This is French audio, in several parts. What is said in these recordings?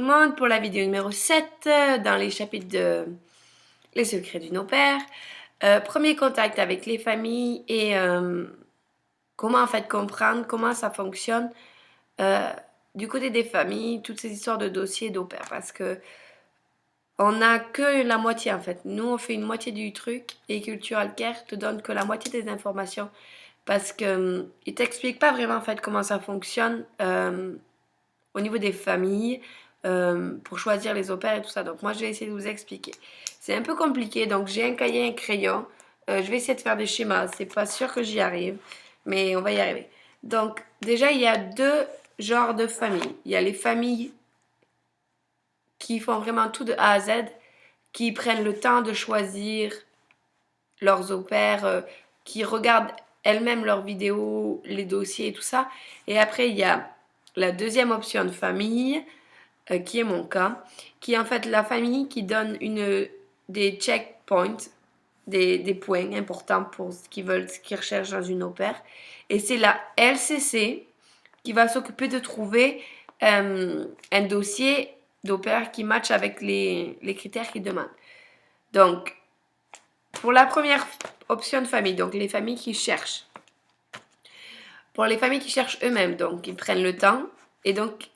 le monde pour la vidéo numéro 7 dans les chapitres de Les secrets d'une au-pair. Premier contact avec les familles et comment en fait comprendre comment ça fonctionne du côté des familles, toutes ces histoires de dossiers d'au-pair parce que on n'a que la moitié en fait. Nous on fait une moitié du truc et Cultural Care te donne que la moitié des informations parce que il t'explique pas vraiment en fait comment ça fonctionne au niveau des familles pour choisir les au-pairs et tout ça. Donc moi je vais essayer de vous expliquer. C'est un peu compliqué, donc j'ai un cahier et un crayon. Je vais essayer de faire des schémas. C'est pas sûr que j'y arrive, mais on va y arriver. Donc déjà il y a deux genres de familles. Il y a les familles qui font vraiment tout de A à Z, qui prennent le temps de choisir leurs au-pairs, qui regardent elles-mêmes leurs vidéos, les dossiers et tout ça. Et après, il y a la deuxième option de famille, qui est mon cas, qui est en fait la famille qui donne des checkpoints, des points importants pour ce qu'ils veulent, ce qu'ils recherchent dans une au-pair. Et c'est la LCC qui va s'occuper de trouver un dossier d'au-pair qui matche avec les critères qu'ils demandent. Donc, pour la première option de famille, donc les familles qui cherchent. Pour les familles qui cherchent eux-mêmes, donc ils prennent le temps. Et donc,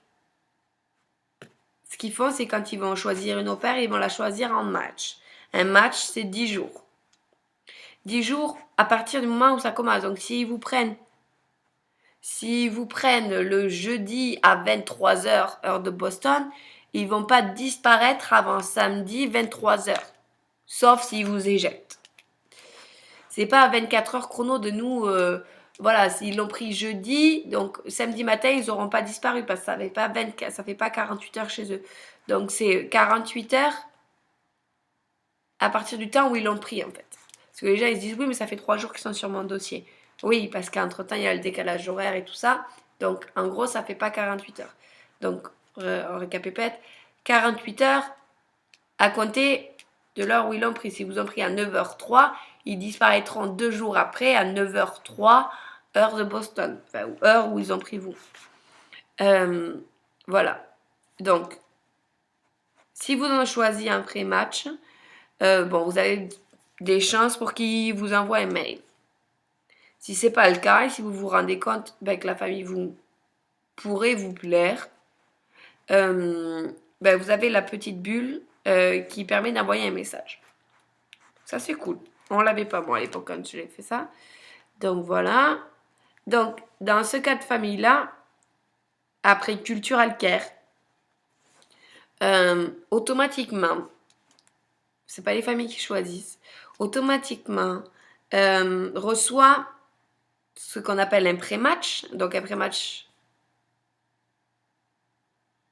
ce qu'ils font, c'est quand ils vont choisir une au-pair, ils vont la choisir en match. Un match, c'est 10 jours. 10 jours à partir du moment où ça commence. Donc, s'ils vous prennent le jeudi à 23h, heure de Boston, ils vont pas disparaître avant samedi 23h. Sauf s'ils vous éjectent. C'est pas à 24 heures chrono de nous. Voilà, s'ils l'ont pris jeudi, donc samedi matin, ils n'auront pas disparu parce que ça fait pas 48 heures chez eux. Donc c'est 48 heures à partir du temps où ils l'ont pris en fait. Parce que les gens ils se disent oui, mais ça fait 3 jours qu'ils sont sur mon dossier. Oui, parce qu'entre-temps, il y a le décalage horaire et tout ça. Donc en gros, ça fait pas 48 heures. Donc, on récapépète, 48 heures à compter de l'heure où ils l'ont pris. Si vous ont pris à 9h03, ils disparaîtront 2 jours après à 9h03, heure de Boston, enfin, ou heure où ils ont pris vous. Voilà. Donc, si vous en choisissez un pré-match, bon, vous avez des chances pour qu'ils vous envoient un mail. Si c'est pas le cas, et si vous vous rendez compte que la famille pourrait vous plaire, vous avez la petite bulle qui permet d'envoyer un message. Ça, c'est cool. On l'avait pas, moi, à l'époque, quand je l'ai fait ça. Donc, voilà. Donc, dans ce cas de famille-là, après Cultural Care, automatiquement, c'est pas les familles qui choisissent, automatiquement reçoit ce qu'on appelle un pré-match. Donc, un pré-match,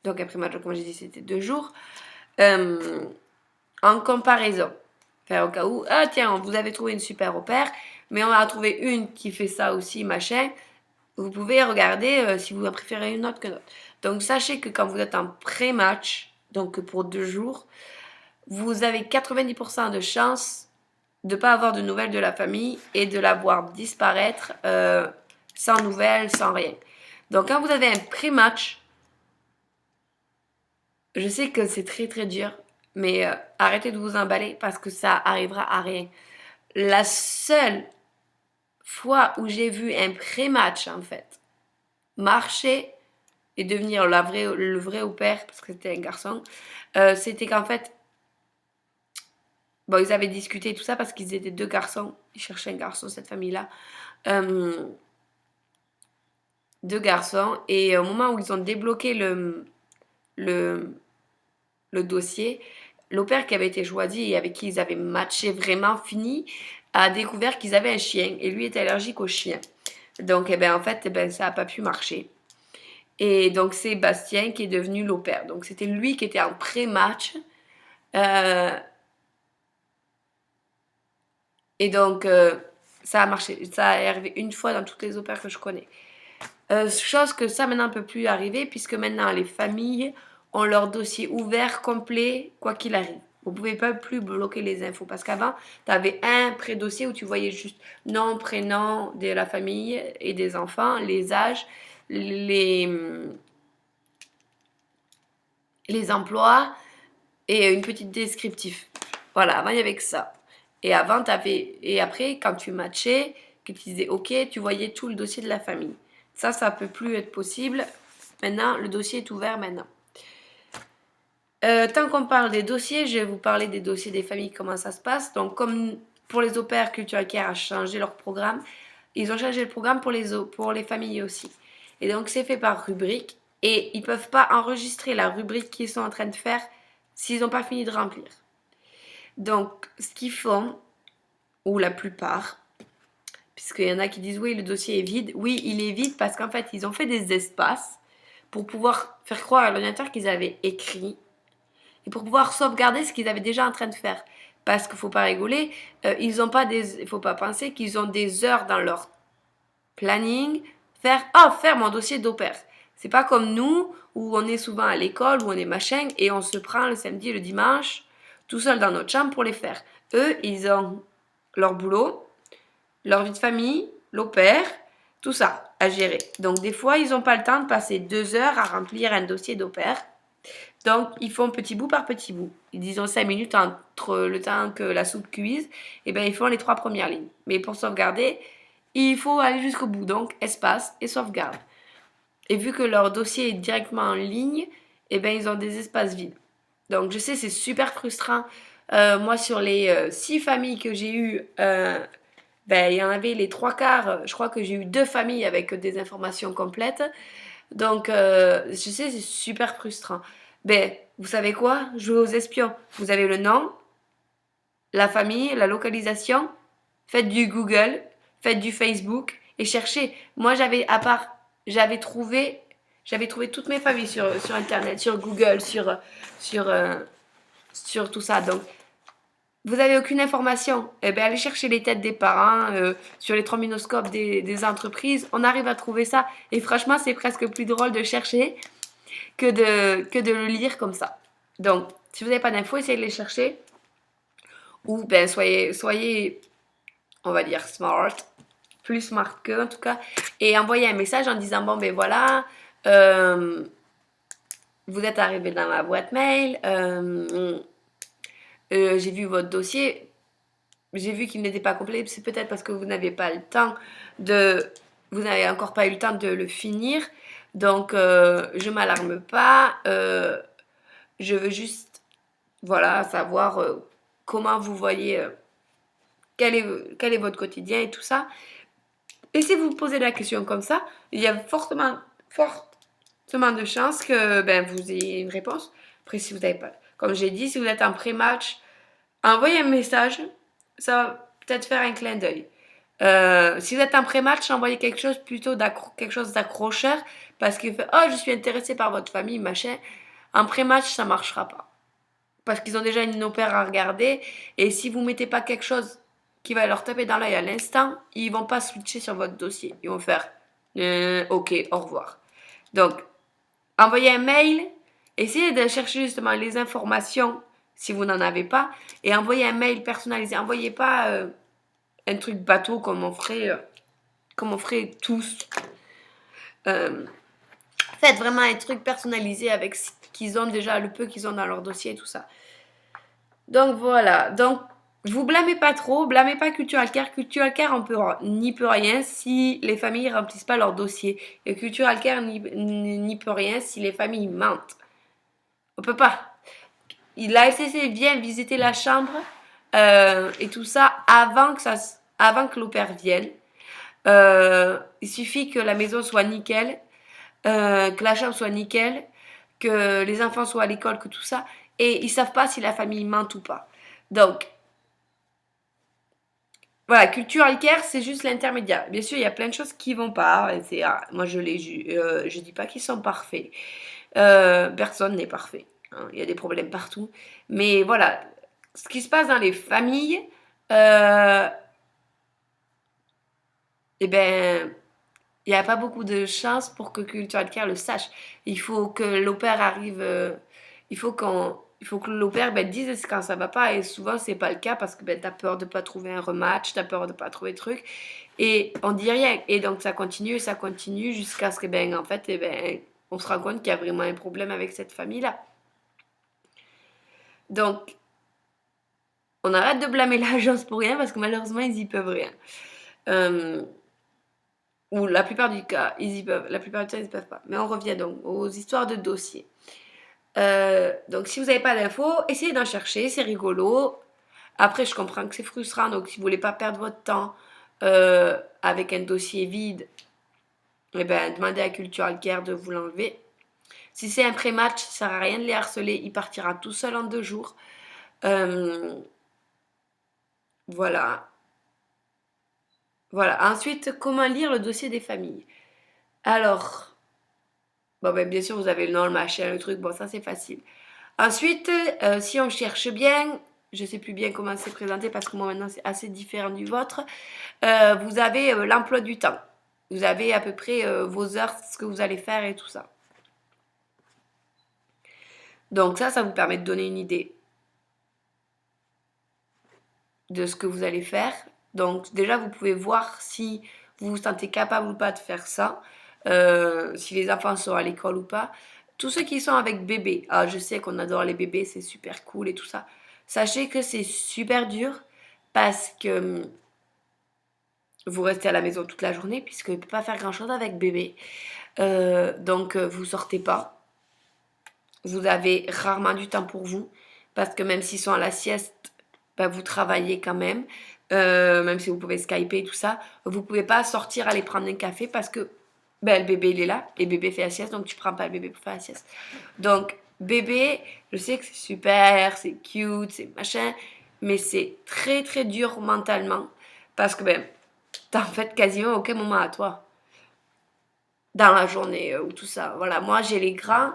comme j'ai dit, c'était 2 jours. En comparaison. Enfin, au cas où, ah tiens, vous avez trouvé une super au-pair, mais on va en trouver une qui fait ça aussi, machin. Vous pouvez regarder si vous en préférez une autre que l'autre. Donc, sachez que quand vous êtes en pré-match, donc pour 2 jours, vous avez 90% de chances de ne pas avoir de nouvelles de la famille et de la voir disparaître sans nouvelles, sans rien. Donc, quand vous avez un pré-match, je sais que c'est très très dur, mais arrêtez de vous emballer parce que ça arrivera à rien. La seule fois où j'ai vu un pré-match, en fait, marcher et devenir le vrai au-pair, parce que c'était un garçon, c'était qu'en fait, bon, ils avaient discuté tout ça parce qu'ils étaient 2 garçons. Ils cherchaient un garçon, cette famille-là. 2 garçons. Et au moment où ils ont débloqué le dossier, l'au-pair qui avait été choisi et avec qui ils avaient matché vraiment fini a découvert qu'ils avaient un chien. Et lui était allergique aux chiens. Donc, en fait, ça n'a pas pu marcher. Et donc, c'est Bastien qui est devenu l'au-pair. Donc, c'était lui qui était en pré-match. Et donc, ça a marché. Ça est arrivé une fois dans toutes les au-pairs que je connais. Chose que ça, maintenant, ne peut plus arriver puisque maintenant, les familles ont leur dossier ouvert, complet, quoi qu'il arrive. Vous ne pouvez pas plus bloquer les infos. Parce qu'avant, tu avais un pré-dossier où tu voyais juste nom, prénom de la famille et des enfants, les âges, les emplois et une petite descriptif. Voilà, avant il y avait que ça. Et après, quand tu matchais, que tu disais OK, tu voyais tout le dossier de la famille. Ça peut plus être possible. Maintenant, le dossier est ouvert maintenant. Tant qu'on parle des dossiers, je vais vous parler des dossiers des familles, comment ça se passe. Donc, comme pour les au pairs, Culture Care a changé leur programme, ils ont changé le programme pour les familles aussi. Et donc, c'est fait par rubrique. Et ils ne peuvent pas enregistrer la rubrique qu'ils sont en train de faire s'ils n'ont pas fini de remplir. Donc, ce qu'ils font, ou la plupart, puisqu'il y en a qui disent oui, le dossier est vide. Oui, il est vide parce qu'en fait, ils ont fait des espaces pour pouvoir faire croire à l'ordinateur qu'ils avaient écrit et pour pouvoir sauvegarder ce qu'ils avaient déjà en train de faire. Parce qu'il ne faut pas rigoler, ils ont pas des, il faut pas penser qu'ils ont des heures dans leur planning faire mon dossier d'au pair. C'est pas comme nous où on est souvent à l'école, où on est machin et on se prend le samedi et le dimanche tout seul dans notre chambre pour les faire. Eux, ils ont leur boulot, leur vie de famille, l'au pair, tout ça à gérer. Donc des fois, ils n'ont pas le temps de passer 2 heures à remplir un dossier d'au pair. Donc, ils font petit bout par petit bout. Disons 5 minutes entre le temps que la soupe cuise, et bien ils font les 3 premières lignes. Mais pour sauvegarder, il faut aller jusqu'au bout. Donc, espace et sauvegarde. Et vu que leur dossier est directement en ligne, et bien ils ont des espaces vides. Donc, je sais, c'est super frustrant. Moi, sur les 6 familles que j'ai eues, il y en avait les 3 quarts. Je crois que j'ai eu 2 familles avec des informations complètes. Donc, je sais, c'est super frustrant. Ben, vous savez quoi? Jouez aux espions. Vous avez le nom, la famille, la localisation. Faites du Google, faites du Facebook et cherchez. Moi, j'avais trouvé, j'avais trouvé toutes mes familles sur Internet, sur Google, sur, euh, sur tout ça. Donc, vous n'avez aucune information. Eh bien, allez chercher les têtes des parents sur les trombinoscopes des entreprises. On arrive à trouver ça. Et franchement, c'est presque plus drôle de chercher que de le lire comme ça. Donc, si vous n'avez pas d'infos, essayez de les chercher. Ou ben, soyez, on va dire, smart. Plus smart qu'eux, en tout cas. Et envoyez un message en disant, bon, ben voilà, euh, vous êtes arrivé dans ma boîte mail. J'ai vu votre dossier. J'ai vu qu'il n'était pas complet. C'est peut-être parce que vous n'avez pas le temps de... Vous n'avez encore pas eu le temps de le finir. Donc, je m'alarme pas. Je veux juste, voilà, savoir comment vous voyez, quel est votre quotidien et tout ça. Et si vous posez la question comme ça, il y a fortement de chances que ben, vous ayez une réponse. Après, si vous n'avez pas, comme j'ai dit, si vous êtes en pré-match, envoyez un message, ça va peut-être faire un clin d'œil. Si vous êtes en pré-match, envoyez quelque chose plutôt quelque chose d'accrocheur parce qu'il fait oh je suis intéressé par votre famille machin. En pré-match ça marchera pas parce qu'ils ont déjà une opère à regarder et si vous mettez pas quelque chose qui va leur taper dans l'œil à l'instant, ils vont pas switcher sur votre dossier. Ils vont faire ok au revoir. Donc envoyez un mail, essayez de chercher justement les informations si vous n'en avez pas et envoyez un mail personnalisé. Envoyez pas un truc bateau comme on ferait tous. Euh, Faites vraiment un truc personnalisé avec ce qu'ils ont déjà, le peu qu'ils ont dans leur dossier et tout ça. Donc voilà. Donc vous blâmez pas trop, blâmez pas Cultural Care. Cultural Care n'y peut rien si les familles remplissent pas leur dossier. Et Cultural Care n'y peut rien si les familles mentent. On peut pas. La LCC vient visiter la chambre et tout ça avant que l'opère vienne. Il suffit que la maison soit nickel, que la chambre soit nickel, que les enfants soient à l'école, que tout ça. Et ils savent pas si la famille ment ou pas. Donc, voilà, Cultural Care, c'est juste l'intermédiaire. Bien sûr, il y a plein de choses qui vont pas. Moi, je dis pas qu'ils sont parfaits. Personne n'est parfait. Hein. Il y a des problèmes partout. Mais voilà, ce qui se passe dans les familles, euh, eh ben, il n'y a pas beaucoup de chances pour que Cultural Care le sache. Il faut que l'opère arrive, il faut que l'opère ben, dise quand ça va pas. Et souvent, c'est pas le cas parce que ben, tu as peur de pas trouver un rematch, tu as peur de pas trouver de truc. Et on dit rien. Et donc, ça continue jusqu'à ce que, ben, en fait, eh ben, on se rend compte qu'il y a vraiment un problème avec cette famille-là. Donc, on arrête de blâmer l'agence pour rien parce que malheureusement, ils y peuvent rien. Ou la plupart du cas, ils y peuvent. La plupart du temps, ils ne peuvent pas. Mais on revient donc aux histoires de dossiers. Donc, si vous n'avez pas d'infos, essayez d'en chercher, c'est rigolo. Après, je comprends que c'est frustrant, donc si vous voulez pas perdre votre temps avec un dossier vide, eh ben, demandez à Cultural Care de vous l'enlever. Si c'est un pré-match, ça sert à rien de les harceler, il partira tout seul en 2 jours. Voilà. Voilà. Ensuite, comment lire le dossier des familles? Alors, bon, ben, bien sûr, vous avez le nom, le machin, le truc, bon, ça c'est facile. Ensuite, si on cherche bien, je sais plus bien comment c'est présenté parce que moi maintenant c'est assez différent du vôtre, vous avez l'emploi du temps. Vous avez à peu près vos heures, ce que vous allez faire et tout ça. Donc ça vous permet de donner une idée de ce que vous allez faire. Donc déjà, vous pouvez voir si vous vous sentez capable ou pas de faire ça, si les enfants sont à l'école ou pas. Tous ceux qui sont avec bébé, ah, je sais qu'on adore les bébés, c'est super cool et tout ça. Sachez que c'est super dur parce que vous restez à la maison toute la journée puisque ne peut pas faire grand-chose avec bébé. Donc vous sortez pas. Vous avez rarement du temps pour vous parce que même s'ils sont à la sieste, bah, vous travaillez quand même. Même si vous pouvez skyper et tout ça, vous pouvez pas sortir aller prendre un café parce que ben, le bébé il est là et bébé fait la sieste, donc tu prends pas le bébé pour faire la sieste. Donc bébé, je sais que c'est super, c'est cute, c'est machin, mais c'est très très dur mentalement parce que ben t'as en fait quasiment aucun moment à toi dans la journée ou tout ça. Voilà, moi j'ai les grands,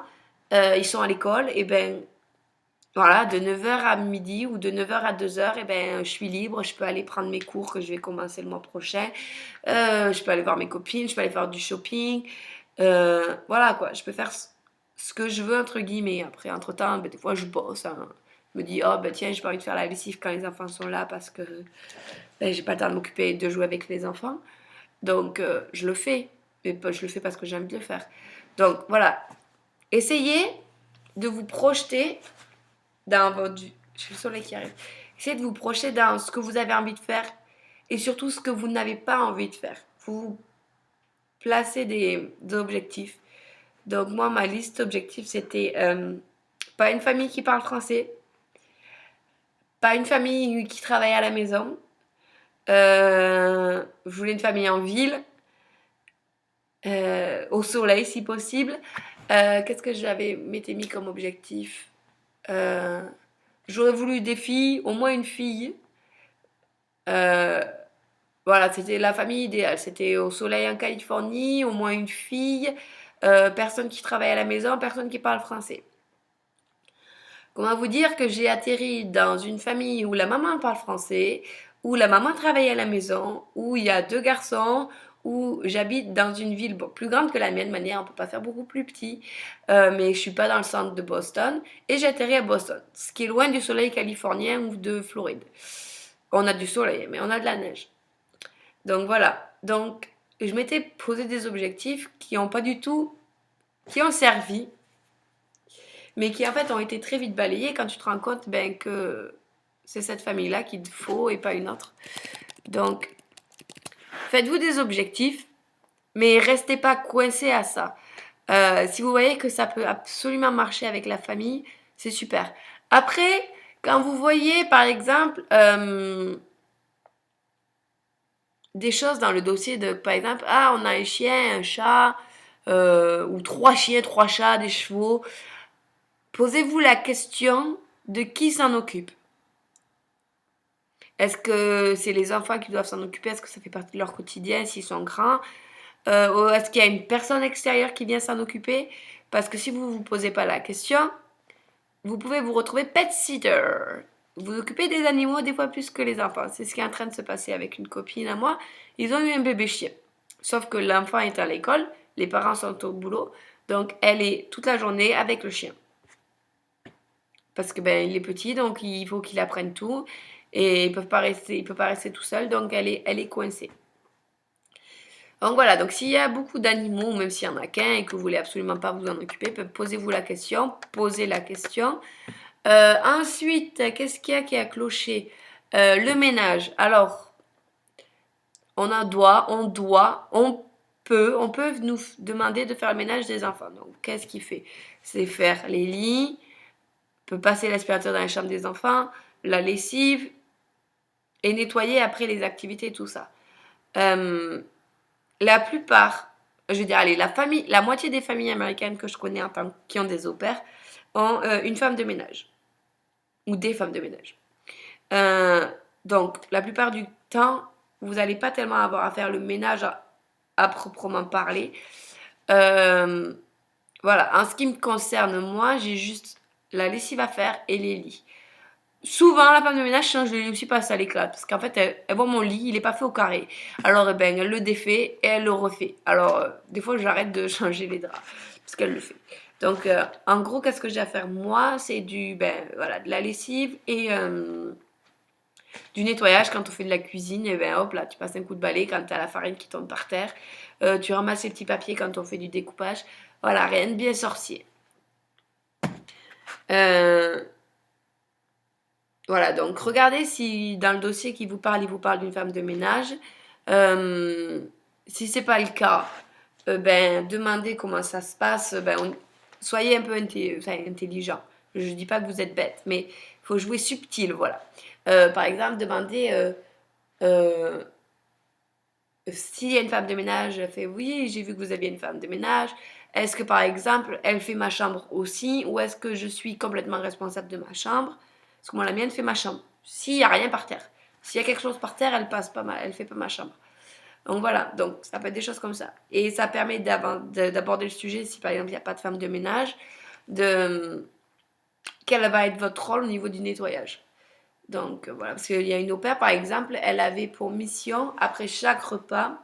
ils sont à l'école et ben voilà, de 9 heures à midi ou de 9 heures à 2 heures, eh ben, je suis libre, je peux aller prendre mes cours que je vais commencer le mois prochain. Je peux aller voir mes copines, je peux aller faire du shopping. Voilà quoi, je peux faire ce que je veux, entre guillemets. Après, entre-temps, ben, des fois, je bosse, hein. Je me dis, oh, ben tiens, j'ai pas envie de faire la lessive quand les enfants sont là parce que ben, j'ai pas le temps de m'occuper de jouer avec les enfants. Donc, je le fais. Mais je le fais parce que j'ai envie de le faire. Donc, voilà. Essayez de vous projeter dans votre... J'ai le soleil qui arrive. Essayez de vous projeter dans ce que vous avez envie de faire et surtout ce que vous n'avez pas envie de faire. Vous placez des objectifs. Donc moi, ma liste d'objectifs, c'était pas une famille qui parle français, pas une famille qui travaille à la maison, je voulais une famille en ville, au soleil si possible. Qu'est-ce que j'avais m'étais mis comme objectif? J'aurais voulu des filles, au moins une fille. Euh, voilà, c'était la famille idéale. C'était au soleil en Californie, au moins une fille, personne qui travaille à la maison, personne qui parle français. Comment vous dire que j'ai atterri dans une famille où la maman parle français, où la maman travaille à la maison, où il y a 2 garçons, où j'habite dans une ville plus grande que la mienne, de manière on peut pas faire beaucoup plus petit, mais je suis pas dans le centre de Boston, et j'ai atterri à Boston, ce qui est loin du soleil californien ou de Floride. On a du soleil, mais on a de la neige. Donc voilà. Donc je m'étais posé des objectifs qui ont pas du tout, qui ont servi, mais qui en fait ont été très vite balayés quand tu te rends compte ben, que c'est cette famille-là qu'il te faut et pas une autre. Donc faites-vous des objectifs, mais restez pas coincés à ça. Si vous voyez que ça peut absolument marcher avec la famille, c'est super. Après, quand vous voyez par exemple des choses dans le dossier de, par exemple, ah, on a un chien, un chat, ou 3 chiens, 3 chats, des chevaux. Posez-vous la question de qui s'en occupe. Est-ce que c'est les enfants qui doivent s'en occuper? Est-ce que ça fait partie de leur quotidien s'ils sont grands? Ou est-ce qu'il y a une personne extérieure qui vient s'en occuper? Parce que si vous ne vous posez pas la question, vous pouvez vous retrouver pet sitter. Vous occupez des animaux des fois plus que les enfants. C'est ce qui est en train de se passer avec une copine à moi. Ils ont eu un bébé chien. Sauf que l'enfant est à l'école, les parents sont au boulot, donc elle est toute la journée avec le chien. Parce que ben il est petit, donc il faut qu'il apprenne tout. Et il peut pas rester tout seul, donc elle est coincée. Donc voilà, donc s'il y a beaucoup d'animaux, ou même s'il y en a qu'un et que vous voulez absolument pas vous en occuper, posez-vous la question, posez la question. Ensuite, qu'est-ce qu'il y a qui a cloché? Le ménage. Alors, on peut nous demander de faire le ménage des enfants. Donc, qu'est-ce qu'il fait? C'est faire les lits, peut passer l'aspirateur dans la chambre des enfants, la lessive et nettoyer après les activités et tout ça. La plupart, je veux dire, allez, la moitié des familles américaines que je connais qui ont des au-pairs ont une femme de ménage ou des femmes de ménage. Donc, la plupart du temps, vous n'allez pas tellement avoir à faire le ménage à proprement parler. Voilà, en ce qui me concerne, moi, j'ai juste la lessive à faire et les lits. Souvent, la femme de ménage change le lit aussi parce que ça l'éclate. Parce qu'en fait, elle voit mon lit, il n'est pas fait au carré. Alors, eh ben, elle le défait et elle le refait. Alors, des fois, j'arrête de changer les draps parce qu'elle le fait. Donc, en gros, qu'est-ce que j'ai à faire moi? C'est voilà, de la lessive et du nettoyage quand on fait de la cuisine. Et ben, hop, là, tu passes un coup de balai quand tu as la farine qui tombe par terre. Tu ramasses les petits papiers quand on fait du découpage. Voilà, rien de bien sorcier. Voilà, donc regardez si dans le dossier qui vous parle, il vous parle d'une femme de ménage. Si c'est pas le cas, demandez comment ça se passe. Soyez un peu intelligent. Je dis pas que vous êtes bête, mais il faut jouer subtil, voilà. Par exemple, demandez s'il y a une femme de ménage, elle fait oui, j'ai vu que vous aviez une femme de ménage. Est-ce que par exemple, elle fait ma chambre aussi, ou est-ce que je suis complètement responsable de ma chambre? Parce que moi, la mienne fait ma chambre. S'il n'y a rien par terre. S'il y a quelque chose par terre, elle fait pas ma chambre. Donc voilà, donc ça peut être des choses comme ça. Et ça permet d'aborder le sujet, si par exemple il n'y a pas de femme de ménage, de quel va être votre rôle au niveau du nettoyage. Donc voilà, parce qu'il y a une au-pair par exemple, elle avait pour mission, après chaque repas,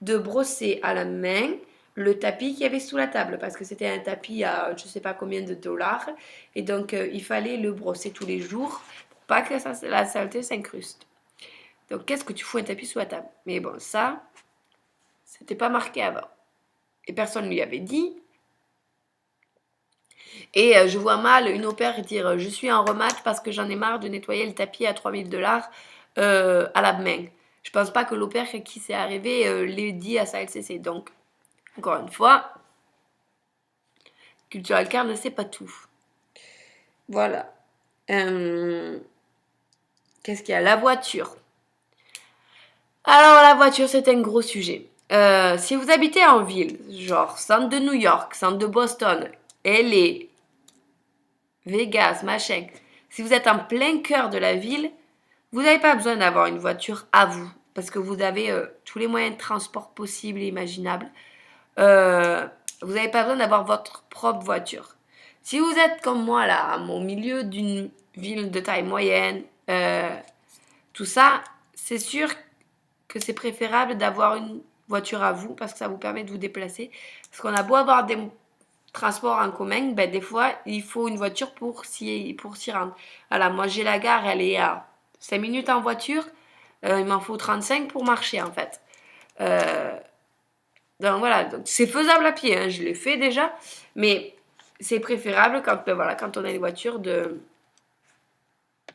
de brosser à la main le tapis qu'il y avait sous la table, parce que c'était un tapis à je ne sais pas combien de dollars, et donc il fallait le brosser tous les jours pour pas que la saleté s'incruste. Donc qu'est-ce que tu fous un tapis sous la table? Mais bon, ça, c'était pas marqué avant. Et personne ne lui avait dit. Et je vois mal une au-pair dire je suis en rematch parce que j'en ai marre de nettoyer le tapis à 3000 $ à la main. Je pense pas que l'au-pair qui s'est arrivé l'ait dit à sa LCC. Donc, encore une fois, Cultural Car ne sait pas tout. Voilà. Qu'est-ce qu'il y a? La voiture. Alors, la voiture, c'est un gros sujet. Si vous habitez en ville, genre centre de New York, centre de Boston, LA, Vegas, machin, si vous êtes en plein cœur de la ville, vous n'avez pas besoin d'avoir une voiture à vous, parce que vous avez tous les moyens de transport possibles et imaginables. Vous n'avez pas besoin d'avoir votre propre voiture. Si vous êtes comme moi, là, au milieu d'une ville de taille moyenne, tout ça, c'est sûr que c'est préférable d'avoir une voiture à vous, parce que ça vous permet de vous déplacer. Parce qu'on a beau avoir des transports en commun, des fois, il faut une voiture pour s'y rendre. Voilà, moi, j'ai la gare, elle est à 5 minutes en voiture. Il m'en faut 35 pour marcher, en fait. Donc voilà, donc c'est faisable à pied, hein, je l'ai fait déjà, mais c'est préférable quand on a une voiture de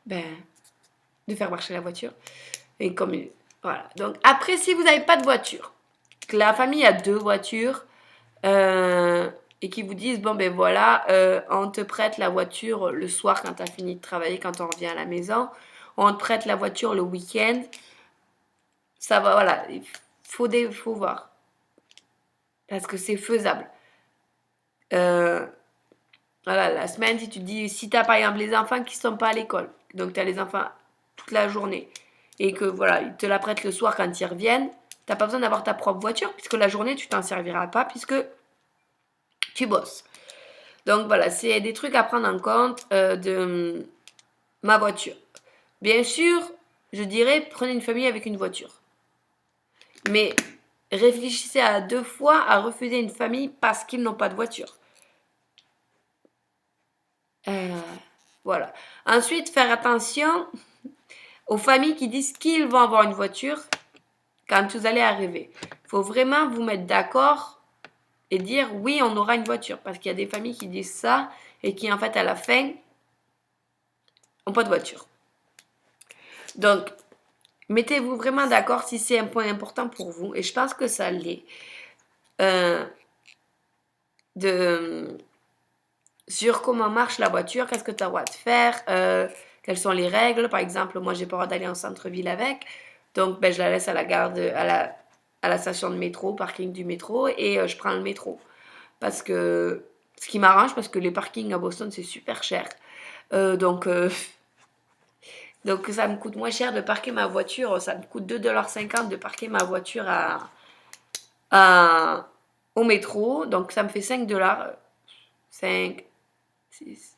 faire marcher la voiture. Et comme, voilà. Donc après, si vous n'avez pas de voiture, que la famille a 2 voitures, et qui vous disent, on te prête la voiture le soir quand tu as fini de travailler, quand on revient à la maison, on te prête la voiture le week-end, ça va, voilà, il faut voir. Parce que c'est faisable. Voilà, la semaine, si tu as par exemple les enfants qui ne sont pas à l'école, donc tu as les enfants toute la journée, et que voilà, ils te la prêtent le soir quand ils reviennent, tu n'as pas besoin d'avoir ta propre voiture, puisque la journée, tu t'en serviras pas, puisque tu bosses. Donc voilà, c'est des trucs à prendre en compte de ma voiture. Bien sûr, je dirais, prenez une famille avec une voiture. Mais réfléchissez à 2 fois à refuser une famille parce qu'ils n'ont pas de voiture. Voilà. Ensuite, faire attention aux familles qui disent qu'ils vont avoir une voiture quand vous allez arriver. Il faut vraiment vous mettre d'accord et dire oui, on aura une voiture. Parce qu'il y a des familles qui disent ça et qui, en fait, à la fin, n'ont pas de voiture. Donc, mettez-vous vraiment d'accord si c'est un point important pour vous, et je pense que ça l'est, sur comment marche la voiture, qu'est-ce que tu as le droit de faire, quelles sont les règles. Par exemple, moi, j'ai pas le droit d'aller en centre-ville avec, donc ben, je la laisse à la gare, à la station de métro, parking du métro, et je prends le métro. Parce que, ce qui m'arrange, parce que les parkings à Boston, c'est super cher. Donc, donc, ça me coûte moins cher de parquer ma voiture. Ça me coûte 2,50 $ de parquer ma voiture au métro. Donc, ça me fait 5 $. 5, 6.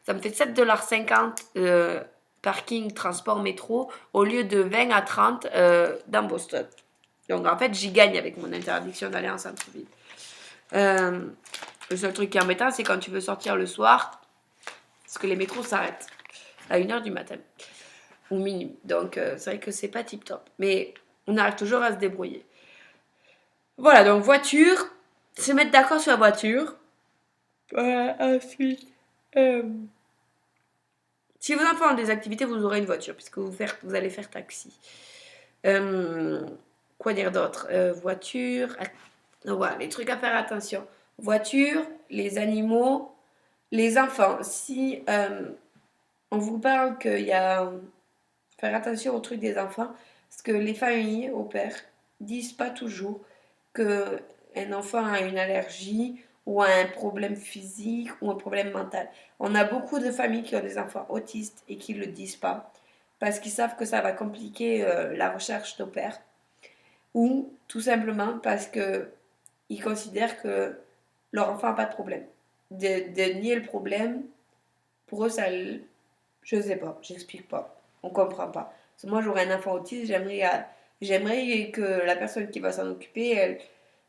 Ça me fait 7,50 $ parking, transport, métro, au lieu de 20 à 30 dans Boston. Donc, en fait, j'y gagne avec mon interdiction d'aller en centre-ville. Le seul truc qui est embêtant, c'est quand tu veux sortir le soir, parce que les métros s'arrêtent à 1h du matin, ou minuit. Donc, c'est vrai que c'est pas tip-top. Mais on arrive toujours à se débrouiller. Voilà, donc voiture, se mettre d'accord sur la voiture. Ensuite, si vos enfants ont des activités, vous aurez une voiture, puisque vous allez faire taxi. Quoi dire d'autre? Voiture, voilà, les trucs à faire attention. Voiture, les animaux, les enfants. Si on vous parle qu'il y a... Faire attention aux trucs des enfants, parce que les familles au père disent pas toujours qu'un enfant a une allergie ou a un problème physique ou un problème mental. On a beaucoup de familles qui ont des enfants autistes et qui ne le disent pas, parce qu'ils savent que ça va compliquer la recherche d'au père, ou tout simplement parce qu'ils considèrent que leur enfant n'a pas de problème. De nier le problème, pour eux, ça, je sais pas, j'explique pas. On comprend pas. Parce que moi, j'aurais un enfant autiste, j'aimerais que la personne qui va s'en occuper,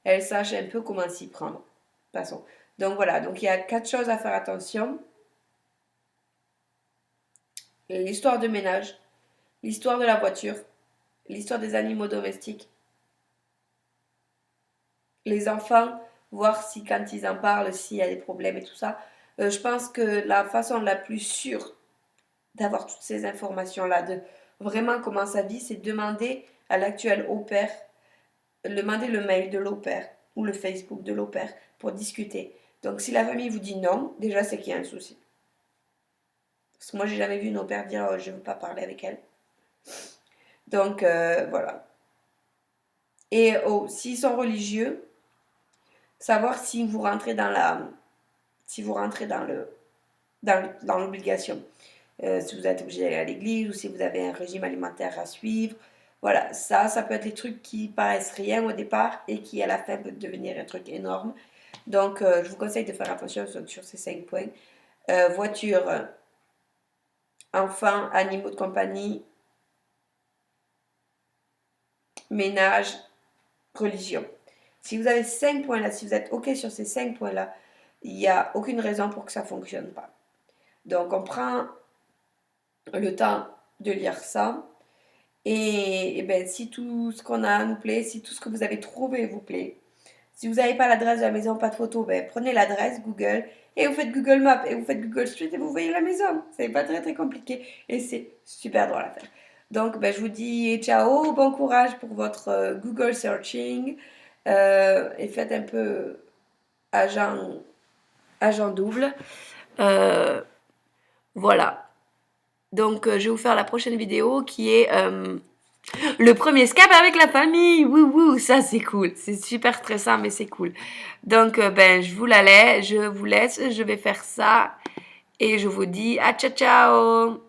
elle sache un peu comment s'y prendre. Passons. Donc voilà, donc il y a 4 choses à faire attention. L'histoire de ménage, l'histoire de la voiture, l'histoire des animaux domestiques, les enfants, voir si quand ils en parlent, s'il y a des problèmes et tout ça. Je pense que la façon la plus sûre d'avoir toutes ces informations-là, de vraiment comment ça vit, c'est demander à l'actuel au-pair, demander le mail de l'au-pair ou le Facebook de l'au-pair pour discuter. Donc si la famille vous dit non, déjà c'est qu'il y a un souci. Parce que moi j'ai jamais vu une au-pair dire oh, je ne veux pas parler avec elle. Donc voilà. Et s'ils sont religieux, savoir si vous rentrez dans dans l'obligation. Si vous êtes obligé d'aller à l'église ou si vous avez un régime alimentaire à suivre. Voilà, ça peut être les trucs qui paraissent rien au départ et qui à la fin peuvent devenir un truc énorme. Donc, je vous conseille de faire attention sur ces 5 points. Voiture, enfants, animaux de compagnie, ménage, religion. Si vous avez 5 points là, si vous êtes OK sur ces 5 points là, il n'y a aucune raison pour que ça ne fonctionne pas. Donc, on prend le temps de lire ça. Et ben, si tout ce qu'on a nous plaît, si tout ce que vous avez trouvé vous plaît, si vous n'avez pas l'adresse de la maison, pas de photo, ben, prenez l'adresse Google et vous faites Google Maps et vous faites Google Street et vous voyez la maison. C'est pas très très compliqué et c'est super drôle à faire. Donc ben, je vous dis ciao, bon courage pour votre Google searching et faites un peu agent double. Voilà. Donc, je vais vous faire la prochaine vidéo qui est le premier Skype avec la famille. Wouhou, ça c'est cool. C'est super stressant, mais c'est cool. Donc, ben, je vous laisse, je vais faire ça et je vous dis à ciao ciao.